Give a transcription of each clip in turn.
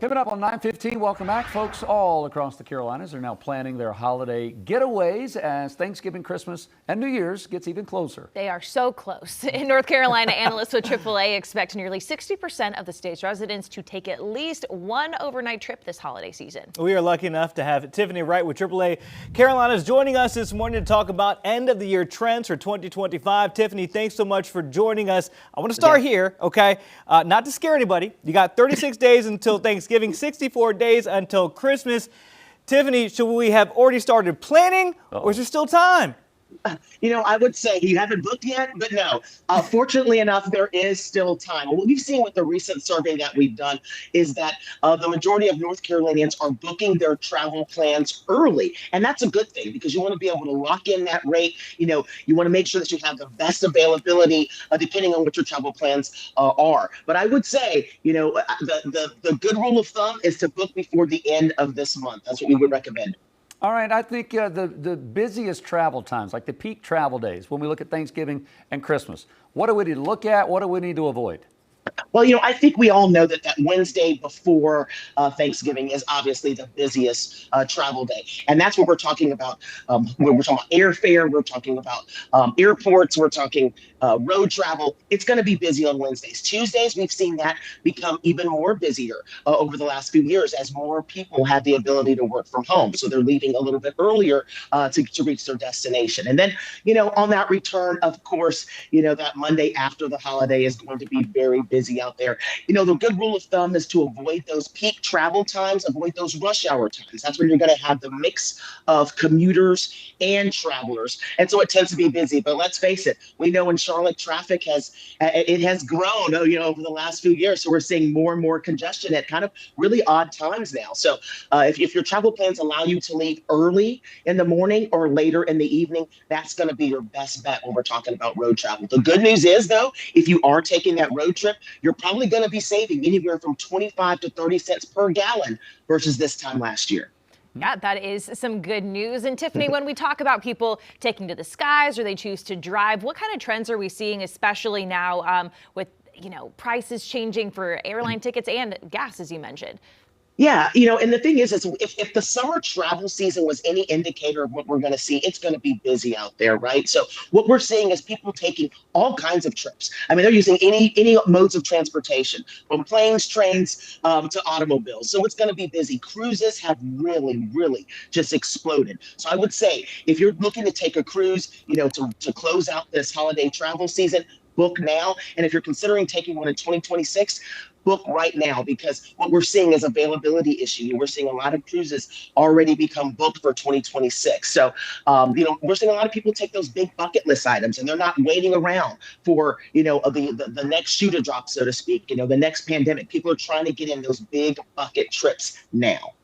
Coming up on 9:15, welcome back. Folks all across the Carolinas are now planning their holiday getaways as Thanksgiving, Christmas, and New Year's gets even closer. They are so close. In North Carolina, analysts with AAA expect nearly 60% of the state's residents to take at least one overnight trip this holiday season. We are lucky enough to have Tiffany Wright with AAA Carolinas joining us this morning to talk about end-of-the-year trends for 2025. Tiffany, thanks so much for joining us. I want to start here, okay? Not to scare anybody. You got 36 days until Thanksgiving. 64 days until Christmas. Tiffany, should we have already started planning, or is there still time? You know, I would say you haven't booked yet, but no. Fortunately enough, there is still time. What we've seen with the recent survey that we've done is that the majority of North Carolinians are booking their travel plans early. And that's a good thing because you want to be able to lock in that rate. You know, you want to make sure that you have the best availability depending on what your travel plans are. But I would say, you know, the good rule of thumb is to book before the end of this month. That's what we would recommend. All right, I think the busiest travel times, like the peak travel days, when we look at Thanksgiving and Christmas, what do we need to look at? What do we need to avoid? Well, you know, I think we all know that Wednesday before Thanksgiving is obviously the busiest travel day. And that's what we're talking about. We're talking about airfare. We're talking about airports. We're talking road travel. It's going to be busy on Wednesdays. Tuesdays, we've seen that become even more busier over the last few years as more people have the ability to work from home. So they're leaving a little bit earlier to reach their destination. And then, you know, on that return, of course, you know, that Monday after the holiday is going to be very busy out there. You know, the good rule of thumb is to avoid those peak travel times, avoid those rush hour times. That's when you're going to have the mix of commuters and travelers. And so it tends to be busy. But let's face it, we know in Charlotte, traffic has grown, you know, over the last few years. So we're seeing more and more congestion at kind of really odd times now. So if your travel plans allow you to leave early in the morning or later in the evening, that's going to be your best bet when we're talking about road travel. The good news is, though, if you are taking that road trip, you're probably going to be saving anywhere from 25 to 30 cents per gallon versus this time last year. Yeah, that is some good news. And Tiffany, when we talk about people taking to the skies or they choose to drive, what kind of trends are we seeing, especially now with, you know, prices changing for airline tickets and gas, as you mentioned? Yeah, you know, and the thing is if the summer travel season was any indicator of what we're going to see, it's going to be busy out there, right? So what we're seeing is people taking all kinds of trips. I mean, they're using any modes of transportation, from planes, trains, to automobiles. So it's going to be busy. Cruises have really just exploded. So I would say if you're looking to take a cruise, you know, to close out this holiday travel season, book now. And if you're considering taking one in 2026, book right now, because what we're seeing is availability issue. We're seeing a lot of cruises already become booked for 2026. So, you know, we're seeing a lot of people take those big bucket list items and they're not waiting around for, you know, the next shoe to drop, so to speak, you know, the next pandemic. People are trying to get in those big bucket trips now.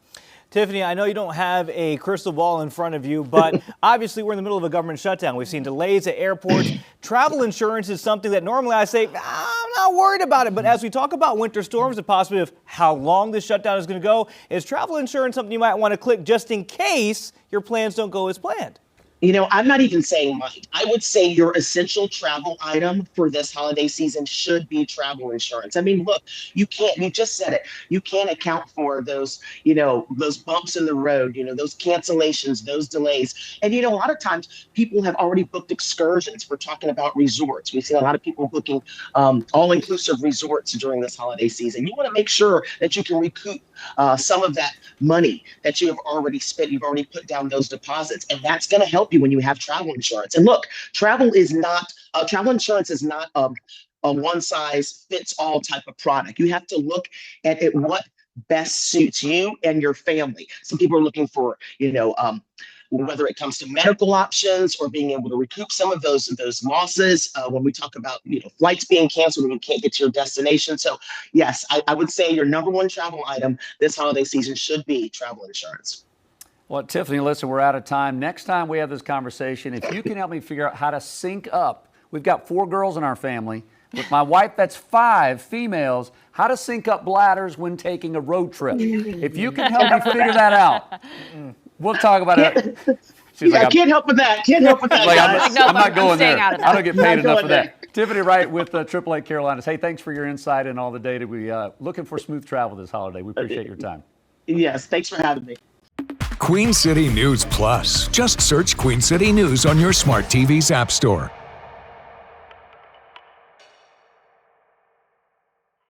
Tiffany, I know you don't have a crystal ball in front of you, but obviously we're in the middle of a government shutdown. We've seen delays at airports. Travel insurance is something that normally I say, I'm not worried about it. But as we talk about winter storms, the possibility of how long this shutdown is going to go, is travel insurance something you might want to click just in case your plans don't go as planned? You know, I'm not even saying might. I would say your essential travel item for this holiday season should be travel insurance. I mean, look, you just said it. You can't account for those, you know, those bumps in the road, you know, those cancellations, those delays. And, you know, a lot of times people have already booked excursions. We're talking about resorts. We've seen a lot of people booking all-inclusive resorts during this holiday season. You want to make sure that you can recoup some of that money that you have already spent. You've already put down those deposits, and that's going to help you when you have travel insurance. And look, travel insurance is not a one size fits all type of product. You have to look at it, what best suits you and your family. Some people are looking for, you know, whether it comes to medical options or being able to recoup some of those losses when we talk about, you know, flights being canceled when you can't get to your destination. So yes, I would say your number one travel item this holiday season should be travel insurance. Well, Tiffany, listen, we're out of time. Next time we have this conversation, if you can help me figure out how to sync up, we've got 4 girls in our family. With my wife, that's 5 females, how to sync up bladders when taking a road trip. If you can help me figure that out, we'll talk about it. I can't help with that. Can't help with that. I'm not going there. I don't get paid enough for that. Tiffany Wright with AAA Carolinas. Hey, thanks for your insight and all the data. We looking for smooth travel this holiday. We appreciate your time. Yes, thanks for having me. Queen City News Plus. Just search Queen City News on your smart TV's app store.